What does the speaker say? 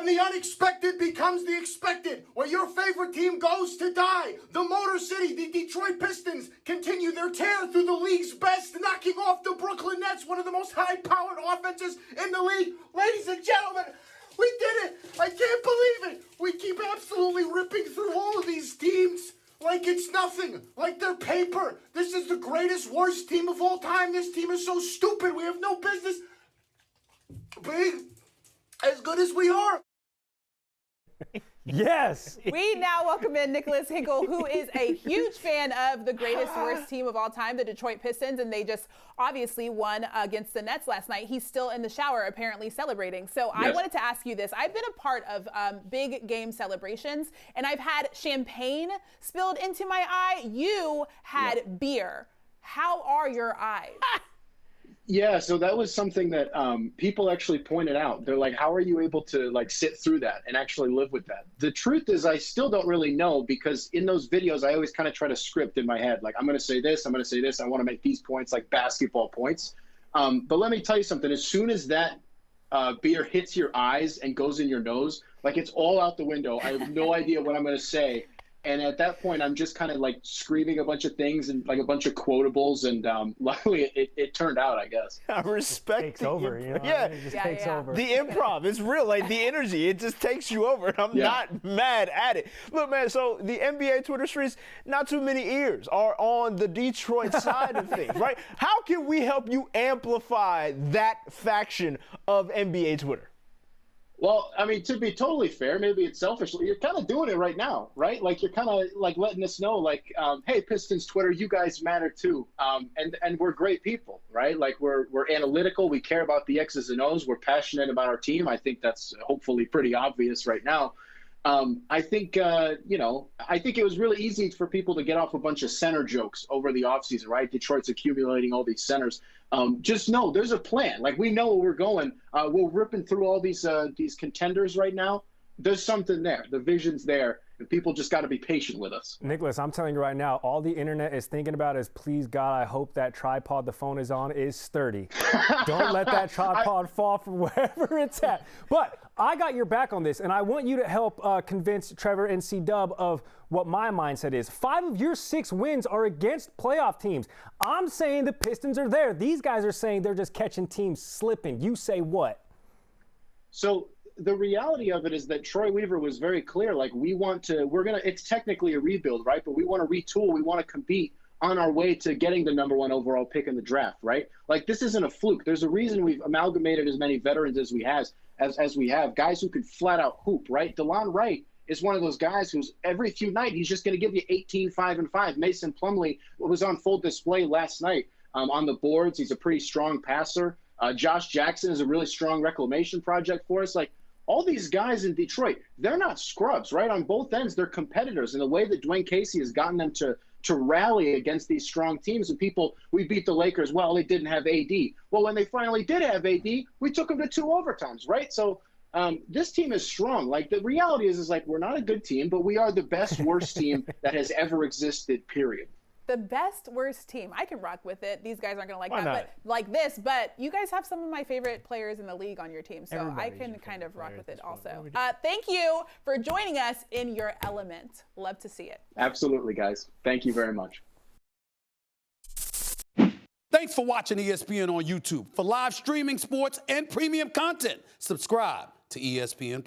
the unexpected becomes the expected, where your favorite team goes to die. The Motor City, the Detroit Pistons, continue their tear through the league's best, knocking off the Brooklyn Nets, one of the most high-powered offenses in the league. Ladies and gentlemen, we did it! I can't believe it! We keep absolutely ripping through all of these teams like it's nothing, like they're paper. This is the greatest, worst team of all time. This team is so stupid. We have no business being as good as we are. Yes. We now welcome in Nicolas Henkel, who is a huge fan of the greatest, worst team of all time, the Detroit Pistons, and they just obviously won against the Nets last night. He's still in the shower, apparently celebrating. So I wanted to ask you this. I've been a part of big game celebrations, and I've had champagne spilled into my eye. You had beer. How are your eyes? Yeah, so that was something that people actually pointed out. They're like, how are you able to like sit through that and actually live with that? The truth is I still don't really know, because in those videos, I always kind of try to script in my head. Like, I'm going to say this, I'm going to say this. I want to make these points, like basketball points. But let me tell you something. As soon as that beer hits your eyes and goes in your nose, like it's all out the window. I have no idea what I'm going to say. And at that point, I'm just kind of like screaming a bunch of things and like a bunch of quotables. And luckily, it turned out, I guess. I respect Takes over, you know? Yeah, It just takes over. the improv is real. Like the energy, it just takes you over. And I'm not mad at it. Look, man, so the NBA Twitter streets, not too many ears are on the Detroit side of things, right? How can we help you amplify that faction of NBA Twitter? Well, I mean, to be totally fair, maybe it's selfish. You're kind of doing it right now, right? Like you're kind of like letting us know, like, hey, Pistons Twitter, you guys matter too, and we're great people, right? Like we're analytical, we care about the X's and O's, we're passionate about our team. I think that's hopefully pretty obvious right now. I think I think it was really easy for people to get off a bunch of center jokes over the offseason, right? Detroit's accumulating all these centers. Just know there's a plan. Like we know where we're going. We're ripping through all these contenders right now. There's something there. The vision's there, and people just got to be patient with us. Nicolas, I'm telling you right now, all the internet is thinking about is, please God, I hope that tripod the phone is on is sturdy. Don't let that tripod fall from wherever it's at. But I got your back on this, and I want you to help convince Trevor and C-Dub of what my mindset is. 5 of your 6 wins are against playoff teams. I'm saying the Pistons are there. These guys are saying they're just catching teams slipping. You say what? So the reality of it is that Troy Weaver was very clear. Like it's technically a rebuild, right? But we want to retool. We want to compete on our way to getting the #1 overall pick in the draft, right? Like this isn't a fluke. There's a reason we've amalgamated as many veterans as we have, guys who can flat out hoop, right? DeLon Wright is one of those guys who's every few nights, he's just going to give you 18, 5, and 5. Mason Plumlee was on full display last night on the boards. He's a pretty strong passer. Josh Jackson is a really strong reclamation project for us. Like, all these guys in Detroit, they're not scrubs, right? On both ends, they're competitors. And the way that Dwayne Casey has gotten them to rally against these strong teams, and people, we beat the Lakers, well, they didn't have AD. Well, when they finally did have AD, we took them to 2 overtimes, right? So this team is strong. Like the reality is like we're not a good team, but we are the best, worst team that has ever existed, period. The best, worst team. I can rock with it. These guys aren't going to like Why that, not? but like this. But you guys have some of my favorite players in the league on your team, so Everybody's I can your kind of rock with it also. point. Thank you for joining us in your element. Love to see it. Absolutely, guys. Thank you very much. Thanks for watching ESPN on YouTube. For live streaming sports and premium content, subscribe to ESPN+.